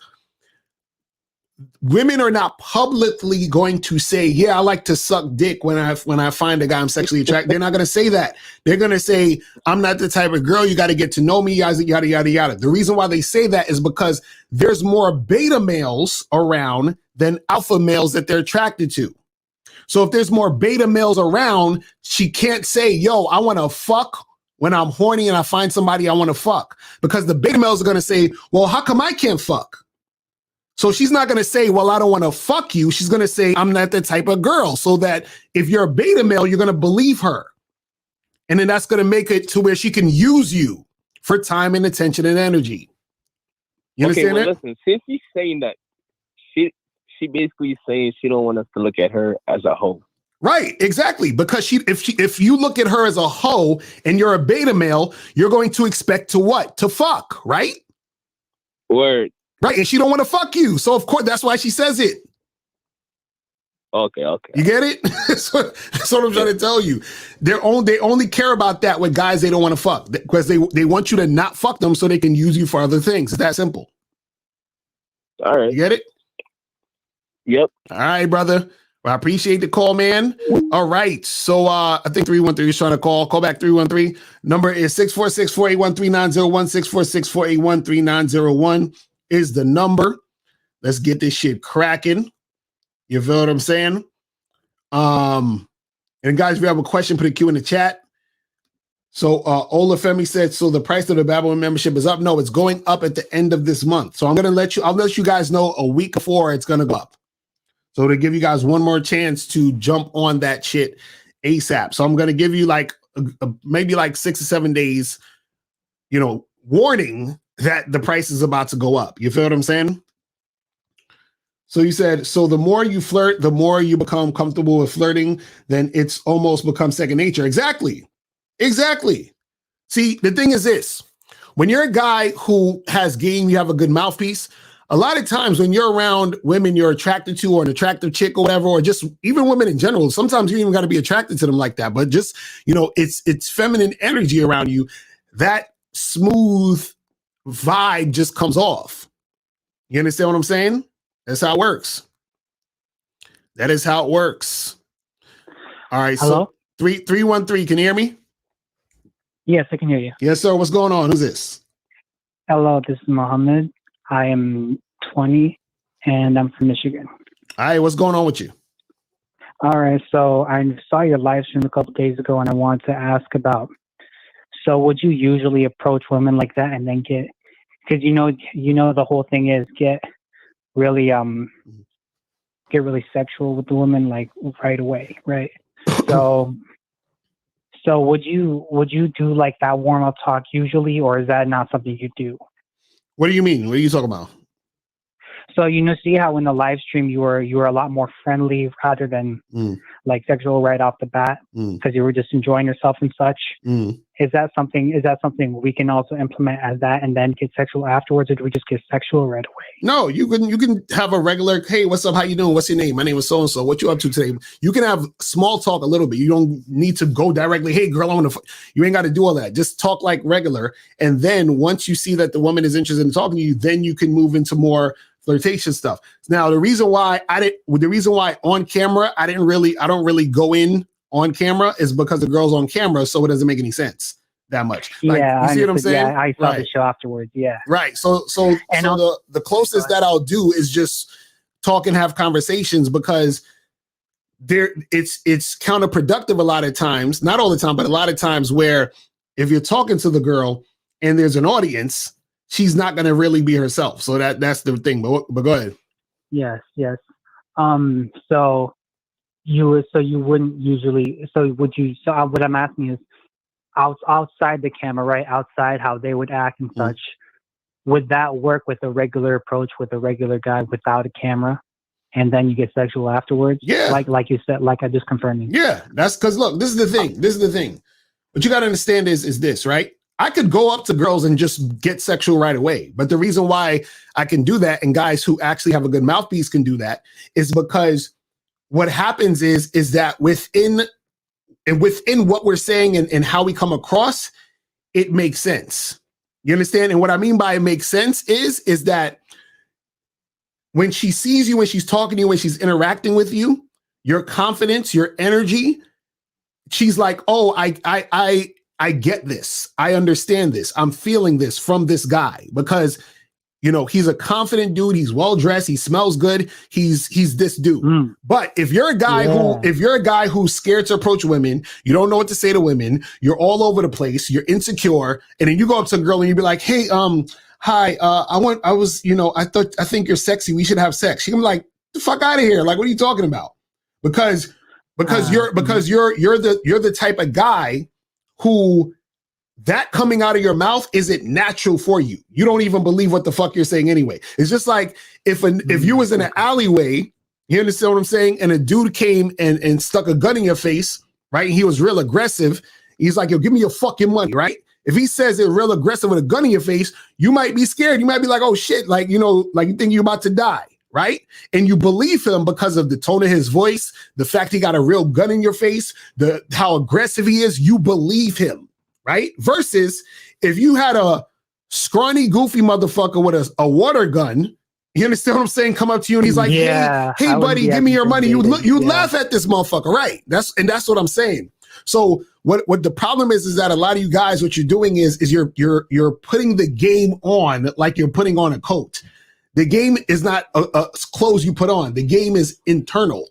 women are not publicly going to say, "Yeah, I like to suck dick when I find a guy I'm sexually attracted." They're not going to say that. They're going to say, "I'm not the type of girl. You got to get to know me." Yada yada yada yada. The reason why they say that is because there's more beta males around than alpha males that they're attracted to. So if there's more beta males around, she can't say, "Yo, I want to fuck when I'm horny and I find somebody I want to fuck," because the beta males are going to say, "Well, how come I can't fuck?" So she's not going to say, "Well, I don't want to fuck you." She's going to say, "I'm not the type of girl," so that if you're a beta male, you're going to believe her. And then that's going to make it to where she can use you for time and attention and energy. You understand that? Listen, since she's saying that, she basically saying she don't want us to look at her as a hoe. Right, exactly. Because if you look at her as a hoe and you're a beta male, you're going to expect to what? To fuck, right? Word. Right, and she don't want to fuck you. So, of course, that's why she says it. Okay. You get it? That's what I'm trying to tell you. They only care about that with guys they don't want to fuck because they want you to not fuck them so they can use you for other things. It's that simple. All right. You get it? Yep. All right, brother. Well, I appreciate the call, man. All right. So I think 313 is trying to call. Call back 313. Number is 646-481-3901. 646-481-3901 is the number. Let's get this shit cracking. You feel what I'm saying? And guys, if you have a question, put a Q in the chat. So Ola Femi said, so the price of the Babylon membership is up. No, it's going up at the end of this month. So I'll let you guys know a week before it's gonna go up. So to give you guys one more chance to jump on that shit ASAP. So I'm gonna give you like maybe like 6 or 7 days, warning that the price is about to go up. You feel what I'm saying? So you said, so the more you flirt, the more you become comfortable with flirting, then it's almost become second nature. Exactly. See, the thing is this, when you're a guy who has game, you have a good mouthpiece, a lot of times when you're around women you're attracted to or an attractive chick or whatever, or just even women in general, sometimes you even got to be attracted to them like that. But just, it's feminine energy around you. That smooth vibe just comes off. You understand what I'm saying? That's how it works. That is how it works. All right. Hello? So 313, can you hear me? Yes, I can hear you. Yes, sir. What's going on? Who's this? Hello, this is Mohammed. I am 20 and I'm from Michigan. All right. What's going on with you? All right. So I saw your live stream a couple of days ago and I wanted to ask about, so would you usually approach women like that and then get, because the whole thing is get really sexual with the woman like right away, right? So would you do like that warm up talk usually, or is that not something you do? What do you mean? What are you talking about? So see how in the live stream you were a lot more friendly rather than like sexual right off the bat because you were just enjoying yourself and such. Is that something we can also implement as that and then get sexual afterwards, or do we just get sexual right away? No, you can have a regular, hey, what's up? How you doing? What's your name? My name is so and so. What you up to today? You can have small talk a little bit. You don't need to go directly, hey girl, I want to. You ain't got to do all that. Just talk like regular, and then once you see that the woman is interested in talking to you, then you can move into more flirtation stuff. Now, the reason why on camera I don't really go in on camera is because the girl's on camera, so it doesn't make any sense that much. Like, yeah, you see what I'm saying? Yeah, I saw the show afterwards. Yeah, right. So the closest that I'll do is just talk and have conversations, because it's counterproductive a lot of times, not all the time, but a lot of times, where if you're talking to the girl and there's an audience, she's not going to really be herself. So that's the thing. But go ahead. Yes. So you wouldn't usually. So would you? So what I'm asking is, outside the camera, right? Outside how they would act and such. Would that work with a regular approach with a regular guy without a camera, and then you get sexual afterwards? Yeah. Like you said, like I just confirmed. Yeah, that's because look, this is the thing. What you got to understand is this, right? I could go up to girls and just get sexual right away. But the reason why I can do that, and guys who actually have a good mouthpiece can do that, is because what happens is that within what we're saying and how we come across, it makes sense. You understand? And what I mean by it makes sense is that when she sees you, when she's talking to you, when she's interacting with you, your confidence, your energy, she's like, oh, I get this. I understand this. I'm feeling this from this guy, because, he's a confident dude. He's well-dressed. He smells good. He's this dude. But if you're a guy who's scared to approach women, you don't know what to say to women, you're all over the place, you're insecure, and then you go up to a girl and you be like, hey, hi, I think you're sexy. We should have sex. She can be like, the fuck out of here. Like, what are you talking about? Because you're the type of guy who that coming out of your mouth isn't natural for you. You don't even believe what the fuck you're saying anyway. It's just like if you was in an alleyway, you understand what I'm saying, and a dude came and stuck a gun in your face, right? And he was real aggressive. He's like, yo, give me your fucking money, right? If he says it real aggressive with a gun in your face, you might be scared. You might be like, oh shit, like, like you think you're about to die, right? And you believe him because of the tone of his voice, the fact he got a real gun in your face, how aggressive he is, you believe him, right? Versus if you had a scrawny, goofy motherfucker with a water gun, you understand what I'm saying? Come up to you and he's like, hey buddy, give me your money. You laugh at this motherfucker, right? That's what I'm saying. So what the problem is that a lot of you guys, what you're doing is you're putting the game on like you're putting on a coat. The game is not clothes you put on. The game is internal.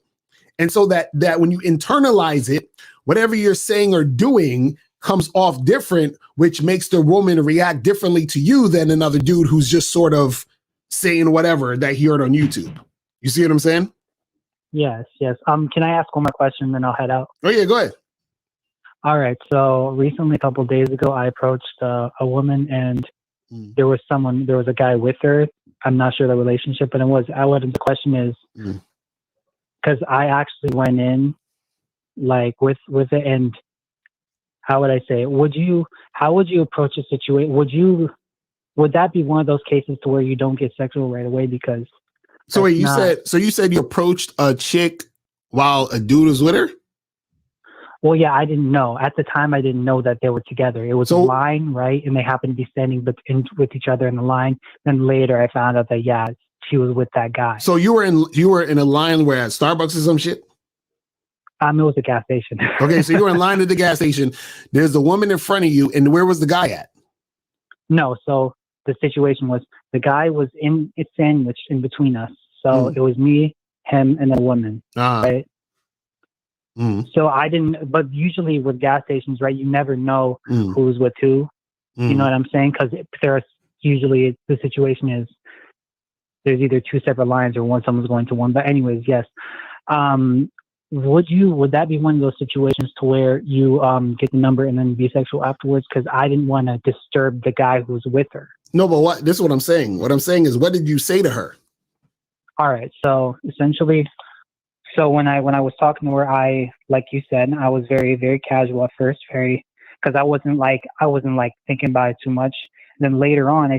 And so that when you internalize it, whatever you're saying or doing comes off different, which makes the woman react differently to you than another dude who's just sort of saying whatever that he heard on YouTube. You see what I'm saying? Yes. Can I ask one more question, then I'll head out? Oh yeah, go ahead. All right. So recently, a couple of days ago, I approached a woman, and there was a guy with her. I'm not sure the relationship, but the question is, because I actually went in like with it, and how would I say it? How would you approach a situation? Would that be one of those cases to where you don't get sexual right away? Because you said you approached a chick while a dude was with her? Well, yeah, I didn't know. At the time, I didn't know that they were together. It was a line, right? And they happened to be standing with each other in the line. Then later, I found out that, yeah, she was with that guy. So you were in a line where at Starbucks or some shit? It was a gas station. Okay, so you were in line at the gas station. There's a woman in front of you, and where was the guy at? No, so the situation was the guy was sandwiched in between us. So it was me, him, and a woman, right? So I didn't, but usually with gas stations, right, you never know who's with who. You know what I'm saying? Because usually the situation is there's either two separate lines or someone's going to one. But anyways, yes. Would that be one of those situations to where you get the number and then be sexual afterwards? Because I didn't want to disturb the guy who's with her. No, but this is what I'm saying. What I'm saying is, what did you say to her? All right. So essentially, when I was talking to her, I, like you said, I was very, very casual at first, because I wasn't thinking about it too much. And then later on,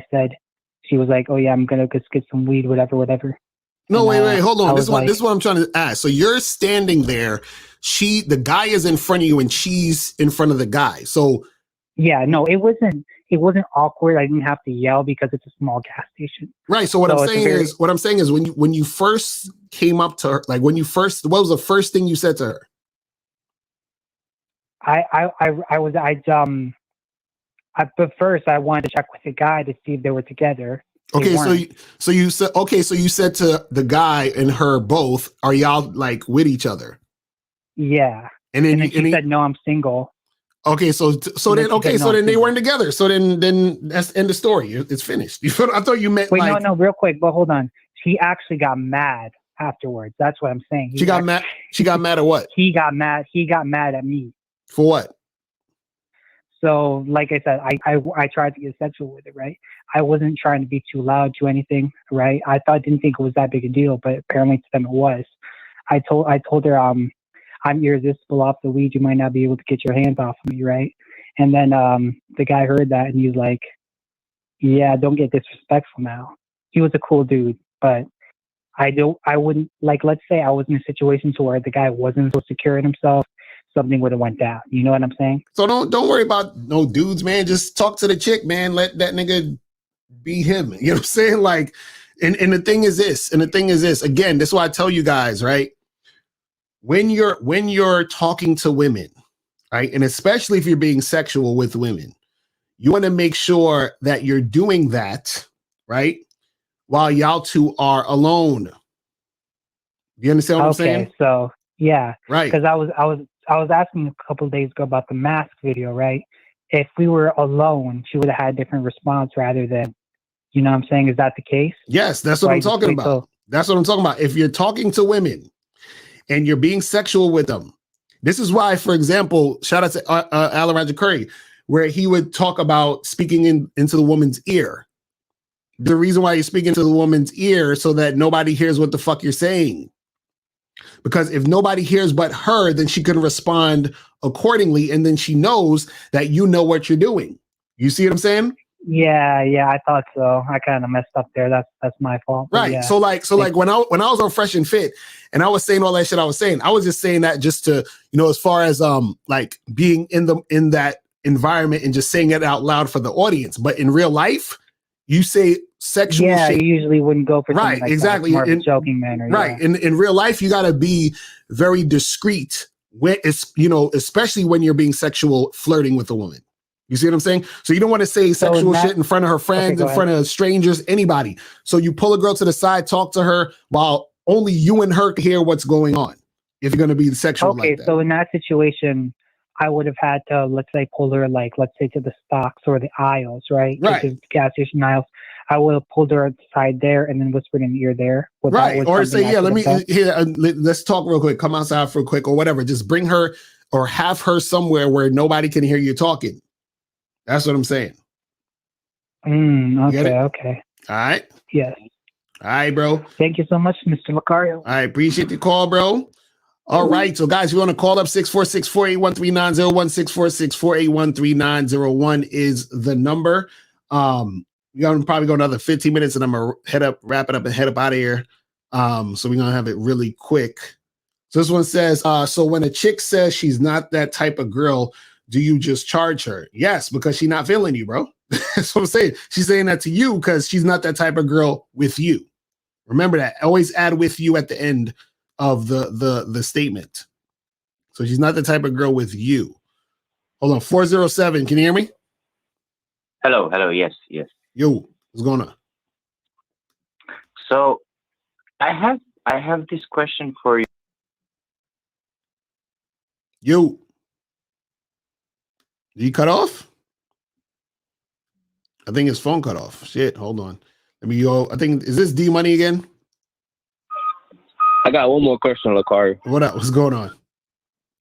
she was like, oh yeah, I'm going to just get some weed, whatever. No, wait, hold on. This is what I'm trying to ask. So you're standing there. The guy is in front of you and she's in front of the guy. So yeah, no, it wasn't awkward. I didn't have to yell because it's a small gas station. Right. So what I'm saying is when you first came up to her, like what was the first thing you said to her? But first I wanted to check with the guy to see if they were together. Okay, so you said to the guy and her both, are y'all like with each other? Yeah. And then he said, no, I'm single. Okay, so then they weren't together. So then that's the end of the story. It's finished. I thought you meant no, real quick, but hold on. He actually got mad afterwards. That's what I'm saying. She got mad at what? He got mad at me. For what? So, like I said, I tried to get sexual with it, right? I wasn't trying to be too loud to anything, right? Didn't think it was that big a deal, but apparently to them it was. I told her, I'm irresistible off the weed. You might not be able to get your hands off of me, right? And then the guy heard that and he's like, yeah, don't get disrespectful now. He was a cool dude, but I wouldn't, like, let's say I was in a situation to where the guy wasn't so secure in himself, something would have went down. You know what I'm saying? So don't worry about no dudes, man. Just talk to the chick, man. Let that nigga be him. You know what I'm saying? Like, and the thing is this, again, this is why I tell you guys, right? When you're talking to women, right? And especially if you're being sexual with women, you want to make sure that you're doing that, right? While y'all two are alone. You understand what I'm saying? Okay, so yeah. Right. Because I was asking a couple of days ago about the mask video, right? If we were alone, she would have had a different response rather than, you know what I'm saying? Is that the case? Yes, that's what I'm talking about. That's what I'm talking about. If you're talking to women and you're being sexual with them, this is why, for example, shout out to Alan Roger Curry, where he would talk about speaking into the woman's ear. The reason why you're speaking to the woman's ear so that nobody hears what the fuck you're saying. Because if nobody hears but her, then she can respond accordingly. And then she knows that you know what you're doing. You see what I'm saying? Yeah, I thought so. I kind of messed up there. That's my fault. Right. Yeah. So like when I was on Fresh and Fit and I was saying all that shit I was just saying that just to, as far as like being in that environment and just saying it out loud for the audience. But in real life, you say sexual shit. You usually wouldn't go for right, something like exactly. that. It's more of a joking manner. Right. Yeah. In real life, you gotta be very discreet when it's, especially when you're being sexual flirting with a woman. You see what I'm saying? So you don't want to say sexual shit in front of her friends, in front of strangers, anybody. So you pull a girl to the side, talk to her while only you and her can hear what's going on. If you're going to be sexual like that. So in that situation, I would have had to, let's say, pull her, like, let's say to the stocks or the aisles, right? Right. The gas station aisles. I would have pulled her aside there and then whispered in the ear there. Right. Or say, let's talk real quick. Come outside for a quick or whatever. Just bring her or have her somewhere where nobody can hear you talking. That's what I'm saying. Okay. All right. Yes. All right, bro. Thank you so much, Mr. Macario. I appreciate the call, bro. All right. So, guys, if you want to call up 646-481-3901, 646-481-3901 is the number. We're going to probably go another 15 minutes and I'm going to wrap it up and head up out of here. So we're going to have it really quick. So this one says, so when a chick says she's not that type of girl, do you just charge her? Yes, because she's not feeling you, bro. That's what I'm saying. She's saying that to you because she's not that type of girl with you. Remember that. Always add with you at the end of the statement. So she's not the type of girl with you. Hold on. 407. Can you hear me? Hello. Yes. Yo, what's going on? So I have this question for you. Yo. Did he cut off? I think his phone cut off. Shit, hold on. Let me go. I think, is this D Money again? I got one more question, Lakari. What up? What's going on?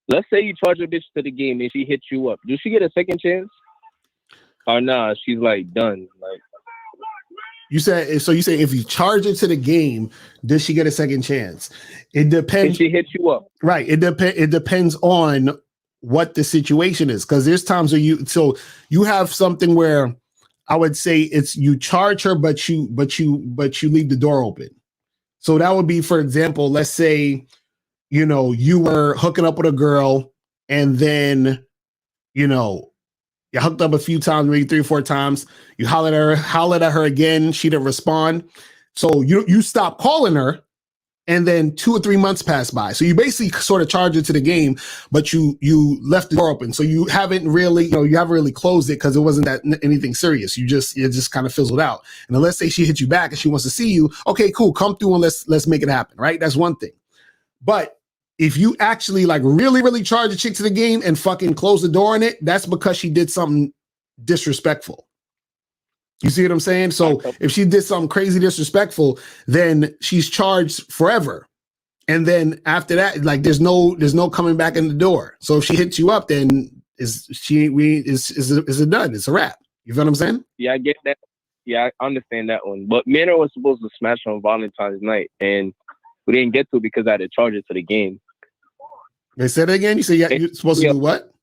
Let's say you charge a bitch to the game and she hits you up. Do she get a second chance? Or nah, she's like done. Like you say if you charge her to the game, does she get a second chance? It depends. If she hits you up. Right. It depends on what the situation is. Because there's times where you have something where I would say it's you charge her, but you leave the door open. So that would be, for example, let's say, you were hooking up with a girl and then, you hooked up a few times, maybe 3 or 4 times. You hollered at her again. She didn't respond. So you stopped calling her. And then 2 or 3 months pass by. So you basically sort of charge it to the game, but you left the door open. So you haven't really, you haven't really closed it because it wasn't that anything serious. It just kind of fizzled out. And then let's say she hits you back and she wants to see you. Okay, cool. Come through and let's make it happen. Right. That's one thing. But if you actually like really, really charge a chick to the game and fucking close the door on it, that's because she did something disrespectful. You see what I'm saying? So if she did something crazy disrespectful, then she's charged forever. And then after that, like there's no coming back in the door. So if she hits you up, then is it done? It's a wrap. You feel what I'm saying? Yeah, I get that. Yeah, I understand that one. But me and her was supposed to smash on Valentine's night, and we didn't get to because I had to charge it to the game. They said it again? You said you're supposed to do what?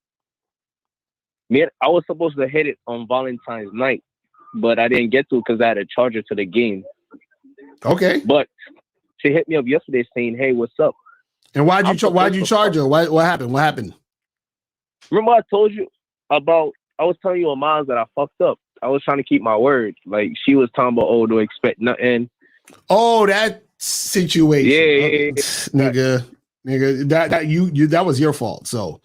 I was supposed to hit it on Valentine's night, but I didn't get to because I had to charge it to the game. Okay. But she hit me up yesterday saying, "Hey, what's up?" And why'd you charge her? What happened? What happened? Remember I told you about, I was telling you on Miles that I fucked up. I was trying to keep my word. Like she was talking about, don't expect nothing. Oh, that situation. Yeah. Nigga, that was your fault. So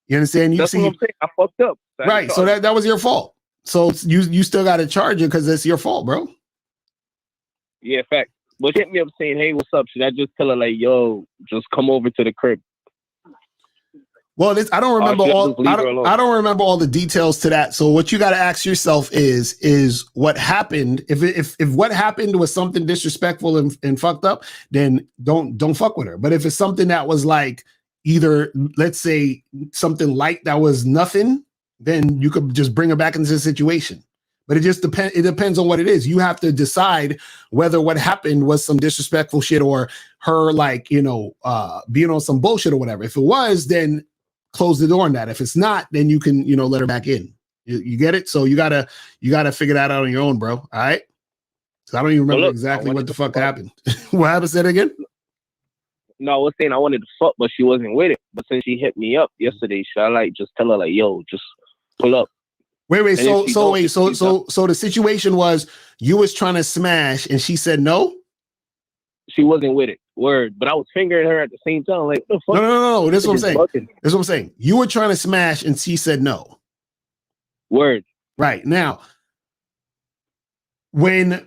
you understand? That's what I'm saying. I fucked up. Right. So that was your fault. So you still got to charge her because it's your fault, bro. Yeah, fact. But she hit me up saying, "Hey, what's up?" Should I just tell her like, "Yo, just come over to the crib"? Well, I don't remember I don't remember all the details to that. So what you got to ask yourself is what happened. If what happened was something disrespectful and fucked up, then don't fuck with her. But if it's something that was like either, let's say, something light that was nothing, then you could just bring her back into the situation. But it just depends. It depends on what it is. You have to decide whether what happened was some disrespectful shit or her like, being on some bullshit or whatever. If it was, then close the door on that. If it's not, then you can, let her back in. You get it? So you gotta figure that out on your own, bro. All right. So I don't even remember exactly what the fuck happened. What happened? Say it again. No, I was saying I wanted to fuck, but she wasn't with it. But since she hit me up yesterday, should I like just tell her like, yo, just pull up? Wait. So the situation was you was trying to smash and she said no? She wasn't with it. Word. But I was fingering her at the same time. Like, what the fuck? No. That's what I'm saying. That's what I'm saying. You were trying to smash and she said no. Word. Right. Now, when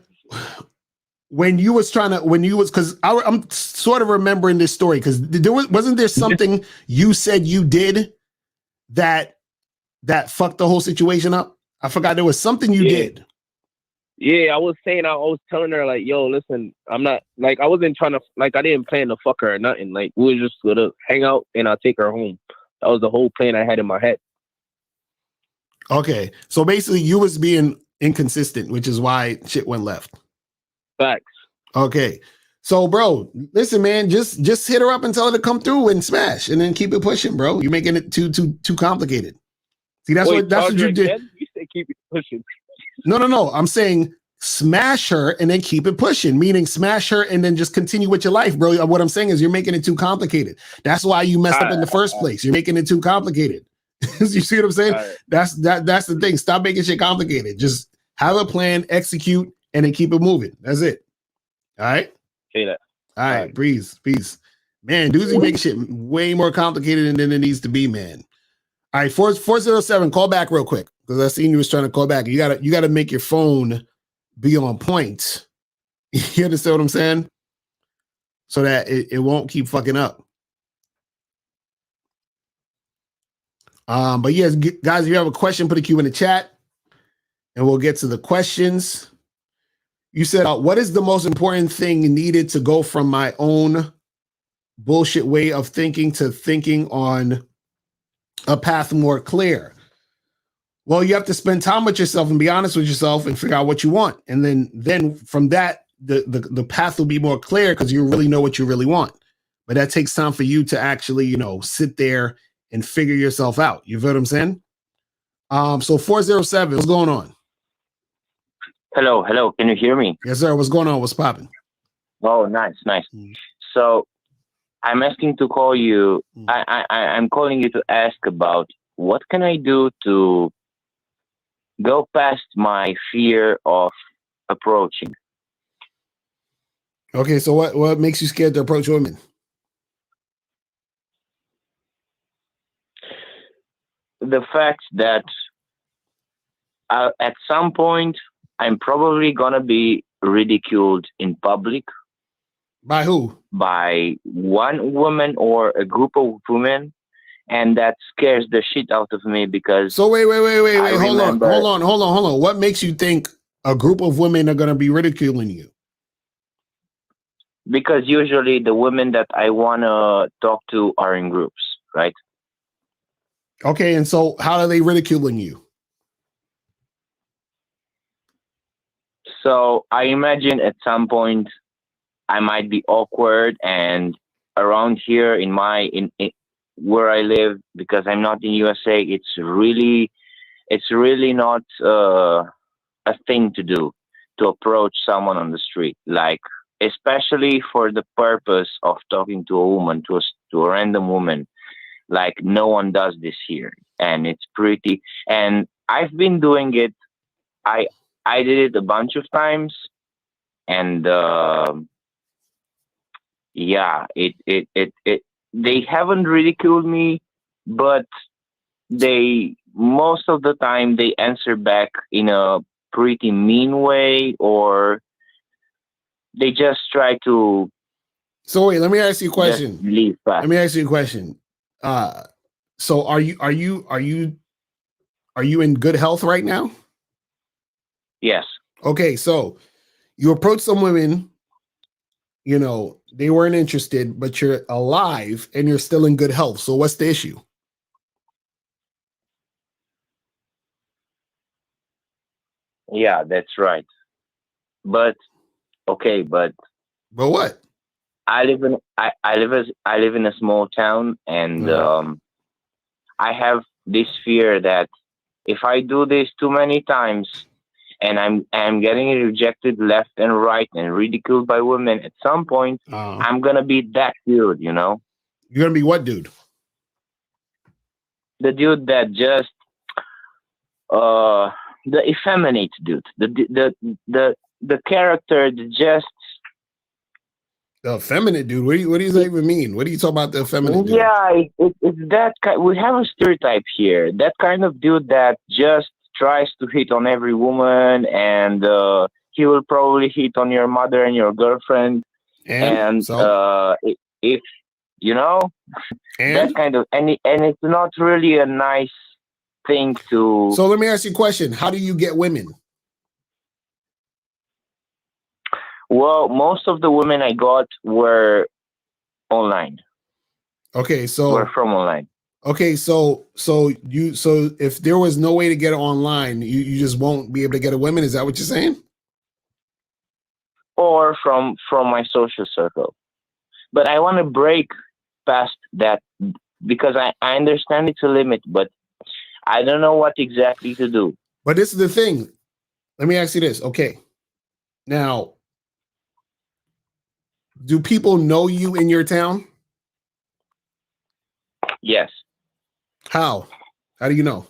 you was because I'm sort of remembering this story because wasn't there something you said you did that fucked the whole situation up? I forgot there was something you did. Yeah, I was telling her like, yo, listen, I'm not like, I wasn't trying to, like, I didn't plan to fuck her or nothing. Like, we were just gonna hang out and I'll take her home. That was the whole plan I had in my head. Okay. So basically you was being inconsistent, which is why shit went left. Facts. Okay. So, bro, listen, man, just hit her up and tell her to come through and smash and then keep it pushing, bro. You're making it too complicated. See, that's what you did. You said keep it pushing. No. I'm saying smash her and then keep it pushing, meaning smash her and then just continue with your life, bro. What I'm saying is you're making it too complicated. That's why you messed up in the first place. You're making it too complicated. You see what I'm saying? That's the thing. Stop making shit complicated. Just have a plan, execute, and then keep it moving. That's it. All right? Say that. All right. Peace. Man, dudes are making shit way more complicated than it needs to be, man. All right, 407, call back real quick. Because I seen you was trying to call back. You gotta make your phone be on point. You understand what I'm saying? So that it won't keep fucking up. But yes, guys, if you have a question, put a Q in the chat and we'll get to the questions. You said, what is the most important thing needed to go from my own bullshit way of thinking to thinking on a path more clear? Well, you have to spend time with yourself and be honest with yourself and figure out what you want. And then from that, the path will be more clear because you really know what you really want. But that takes time for you to actually, sit there and figure yourself out. You feel what I'm saying? So 407, what's going on? Hello. Can you hear me? Yes, sir. What's going on? What's popping? Oh, nice. So I'm asking to call you. I'm calling you to ask about what can I do to go past my fear of approaching. Okay, so what makes you scared to approach women? The fact that at some point I'm probably gonna be ridiculed in public. By who? By one woman or a group of women, and that scares the shit out of me because. So wait. Hold on. What makes you think a group of women are gonna be ridiculing you? Because usually the women that I wanna talk to are in groups, right? Okay, and so how are they ridiculing you? So I imagine at some point I might be awkward, and around here in where I live, because I'm not in USA, it's really not a thing to do to approach someone on the street, like especially for the purpose of talking to a woman, to a random woman. Like no one does this here, and it's pretty. And I've been doing it. I did it a bunch of times, and they haven't ridiculed me, but most of the time they answer back in a pretty mean way, or they just try to. So wait, let me ask you a question. Leave back. Let me ask you a question. So are you in good health right now? Yes. Okay, so you approach some women, they weren't interested, but you're alive and you're still in good health. So what's the issue? Yeah, that's right. But what? I live in a small town, and I have this fear that if I do this too many times and I'm getting rejected left and right and ridiculed by women, at some point, I'm going to be that dude, you know? You're going to be what dude? The dude that just, the effeminate dude, the character that just, the effeminate dude. What does that even mean? What do you talk about the effeminate dude? Yeah, it's that kind. We have a stereotype here. That kind of dude that just tries to hit on every woman, and he will probably hit on your mother and your girlfriend. And if you know, that kind of, and it's not really a nice thing to. So let me ask you a question. How do you get women? Well, most of the women I got were online. Okay, so were from online. Okay, so if there was no way to get it online, you just won't be able to get a woman. Is that what you're saying? Or from my social circle. But I want to break past that because I understand it's a limit, but I don't know what exactly to do. But this is the thing. Let me ask you this. Okay. Now, do people know you in your town? Yes. How? How do you know?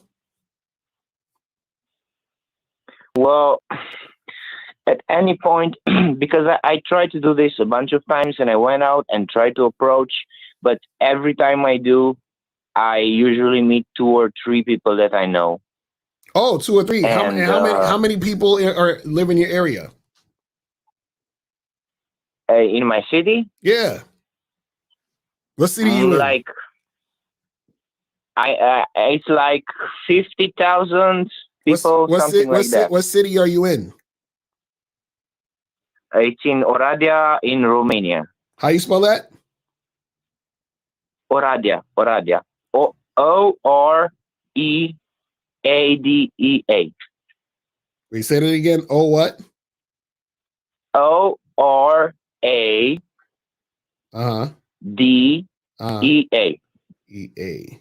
Well, at any point, because I tried to do this a bunch of times and I went out and tried to approach, but every time I do, I usually meet 2 or 3 people that I know. Oh, 2 or 3. And, how many people live in your area? In my city? Yeah. What city you in? Like, it's like 50,000 people, something like that. What city are you in? It's in Oradea in Romania. How you spell that? Oradea. O-R-E-A-D-E-A. We said it again. Oh, what? O-R-A. D-E-A. E-A.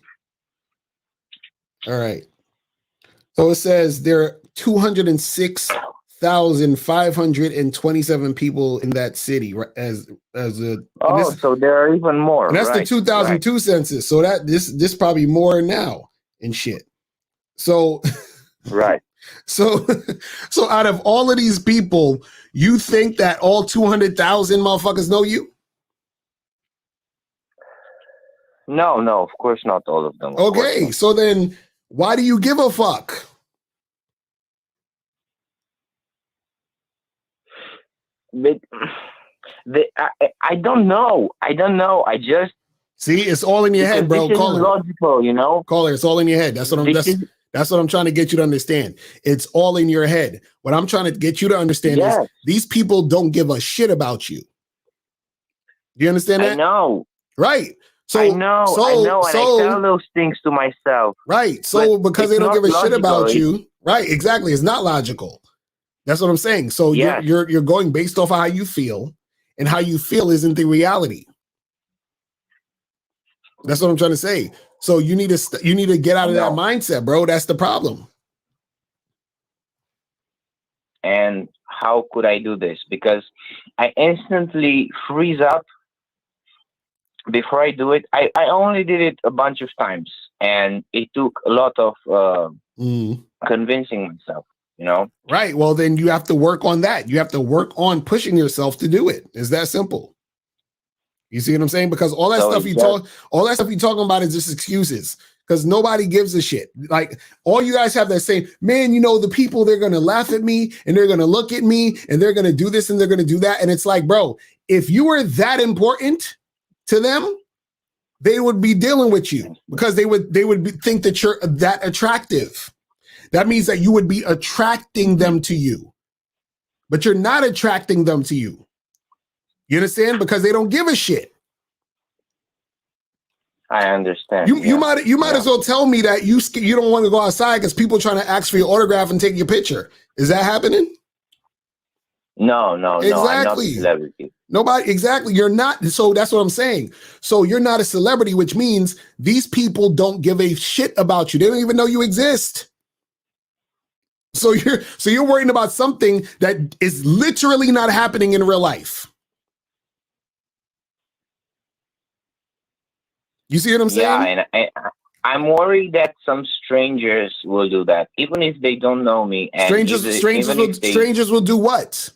All right. So it says there are 206,527 people in that city as a. So there are even more. And that's the 2002 census. So that this probably more now and shit. So right. So out of all of these people, you think that all 200,000 motherfuckers know you? No, of course not all of them. Okay, so then why do you give a fuck? But I don't know. I just see, it's all in your head, bro. Caller, logical, you know. Caller, it's all in your head. That's what I'm trying to get you to understand. It's all in your head. What I'm trying to get you to understand is these people don't give a shit about you. Do you understand that? I know. Right. So I know, and I tell those things to myself. Right. So because they don't give a shit about you, right? Exactly. It's not logical. That's what I'm saying. So you're going based off of how you feel, and how you feel isn't the reality. That's what I'm trying to say. So you need to get out of that mindset, bro. That's the problem. And how could I do this? Because I instantly freeze up before I do it. I only did it a bunch of times, and it took a lot of convincing myself, you know? Right. Well, then you have to work on that. You have to work on pushing yourself to do it. It's that simple. You see what I'm saying? Because all that stuff you're talking about is just excuses. Because nobody gives a shit. Like, all you guys have that saying, man, you know, the people, they're going to laugh at me and they're going to look at me and they're going to do this and they're going to do that. And it's like, bro, if you were that important to them, they would be dealing with you because they would think that you're that attractive. That means that you would be attracting them to you, but you're not attracting them to you. You understand? Because they don't give a shit. I understand. You might as well tell me that you don't want to go outside because people are trying to ask for your autograph and take your picture. Is that happening? No. Exactly. I'm not a celebrity. Nobody. Exactly. You're not. So that's what I'm saying. So you're not a celebrity, which means these people don't give a shit about you. They don't even know you exist. So you're worrying about something that is literally not happening in real life. You see what I'm saying? Yeah, and I'm worried that some strangers will do that, even if they don't know me. And strangers will do what?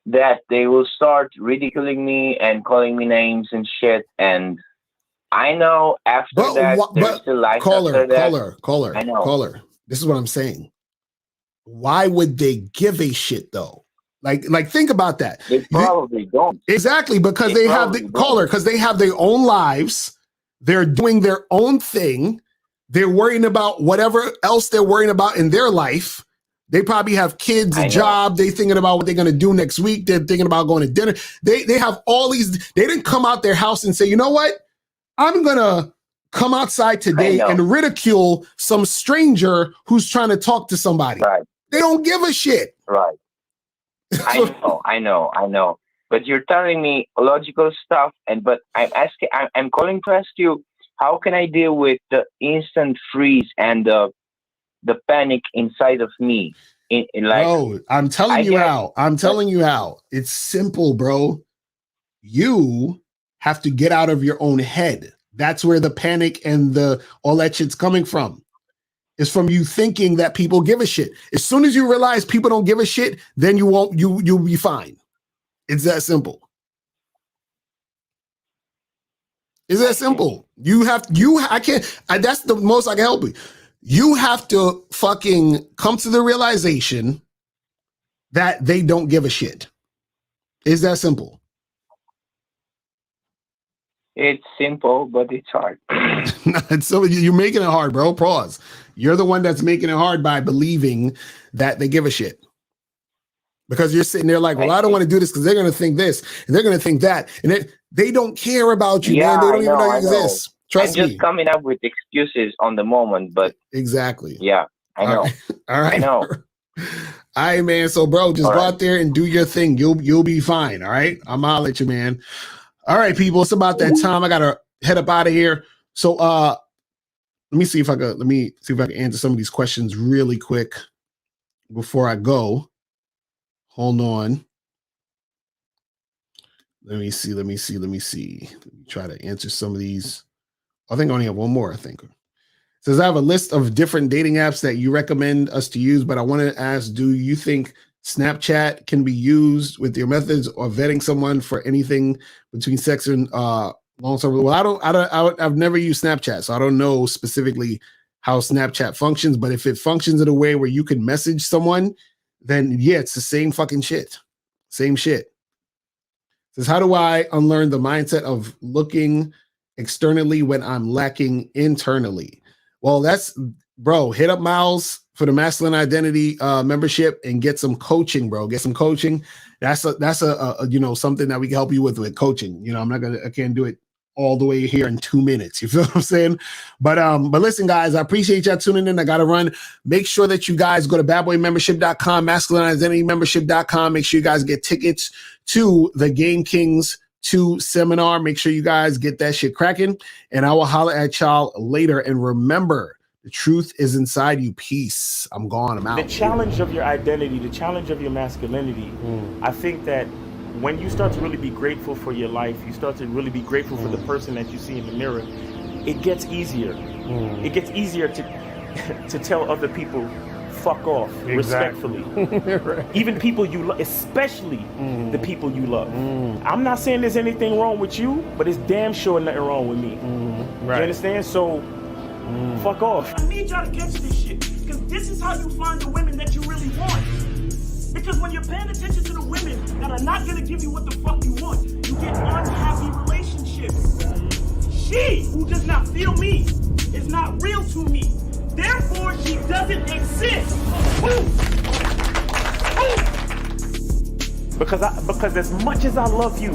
That they will start ridiculing me and calling me names and shit. And I know after there's still life after that. Caller. This is what I'm saying. Why would they give a shit though? Like think about that. They probably don't. Exactly, because they have their own lives. They're doing their own thing. They're worrying about whatever else they're worrying about in their life. They probably have kids, a job. They're thinking about what they're going to do next week. They're thinking about going to dinner. They have all these. They didn't come out their house and say, you know what? I'm going to come outside today and ridicule some stranger who's trying to talk to somebody. Right. They don't give a shit. Right. I know. But you're telling me logical stuff, but I'm calling to ask you, how can I deal with the instant freeze and the panic inside of me? Bro, I'm telling you how. It's simple, bro. You have to get out of your own head. That's where the panic and all that shit's coming from. It's from you thinking that people give a shit. As soon as you realize people don't give a shit, then you'll be fine. It's that simple. It's that simple. That's the most I can help you. You have to fucking come to the realization that they don't give a shit. It's that simple. It's simple, but it's hard. So you're making it hard, bro. Pause. You're the one that's making it hard by believing that they give a shit. Because you're sitting there like, well, I don't want to do this because they're going to think this and they're going to think that. And they don't care about you, man. They don't even know you exist. Trust me. I'm just coming up with excuses on the moment, but exactly. Yeah, I know. All right. I know. All right, man. So, bro, just go out there and do your thing. You'll be fine. All right. I'm holler at you, man. All right, people. It's about that time. I gotta head up out of here. So, let me see if I can answer some of these questions really quick before I go. Hold on. Let me see. Let me try to answer some of these. I think I only have one more, I think. It says, I have a list of different dating apps that you recommend us to use, but I want to ask, do you think Snapchat can be used with your methods or vetting someone for anything between sex and long-term? Well, I've never used Snapchat, so I don't know specifically how Snapchat functions, but if it functions in a way where you can message someone, then yeah, it's the same fucking shit. Same shit. It says, how do I unlearn the mindset of looking externally when I'm lacking internally? Well, that's, bro, hit up Miles for the Masculine Identity membership and get some coaching, bro. Get some coaching. That's a something that we can help you with coaching. You know, I can't do it all the way here in 2 minutes. You feel what I'm saying? But listen, guys, I appreciate y'all tuning in. I got to run. Make sure that you guys go to badboymembership.com, masculineidentymembership.com. Make sure you guys get tickets to the Game Kings 2 seminar. Make sure you guys get that shit cracking. And I will holler at y'all later. And remember, the truth is inside you. Peace. I'm gone. I'm out. The challenge of your identity, the challenge of your masculinity, I think that when you start to really be grateful for your life, you start to really be grateful for the person that you see in the mirror, it gets easier. It gets easier to tell other people, fuck off, respectfully. Right. Even people you love, especially the people you love. I'm not saying there's anything wrong with you, but it's damn sure nothing wrong with me. Right. You understand? So, fuck off. I need y'all to catch this shit, because this is how you find the women that you really want. Because when you're paying attention to the women that are not going to give you what the fuck you want, you get unhappy relationships. She, who does not feel me, is not real to me. Therefore, she doesn't exist. Because as much as I love you,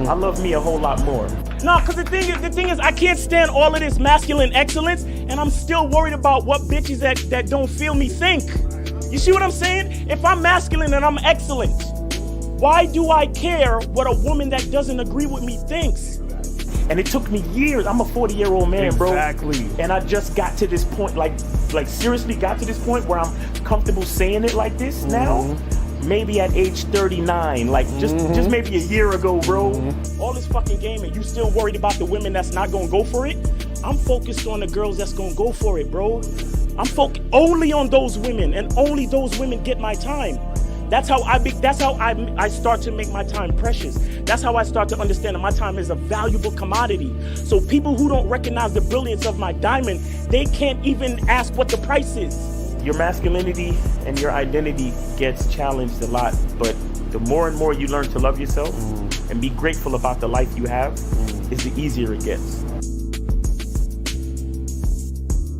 I love me a whole lot more. No, because the thing is, I can't stand all of this masculine excellence, and I'm still worried about what bitches that don't feel me think. You see what I'm saying? If I'm masculine and I'm excellent, why do I care what a woman that doesn't agree with me thinks? And it took me years. I'm a 40-year-old man, bro. Exactly. And I just got to this point, like seriously got to this point where I'm comfortable saying it like this now. Maybe at age 39, like just maybe a year ago, bro. All this fucking game and you still worried about the women that's not gonna go for it? I'm focused on the girls that's gonna go for it, bro. I'm focused only on those women, and only those women get my time. That's how I start to make my time precious. That's how I start to understand that my time is a valuable commodity. So people who don't recognize the brilliance of my diamond, they can't even ask what the price is. Your masculinity and your identity gets challenged a lot, but the more and more you learn to love yourself and be grateful about the life you have, is the easier it gets.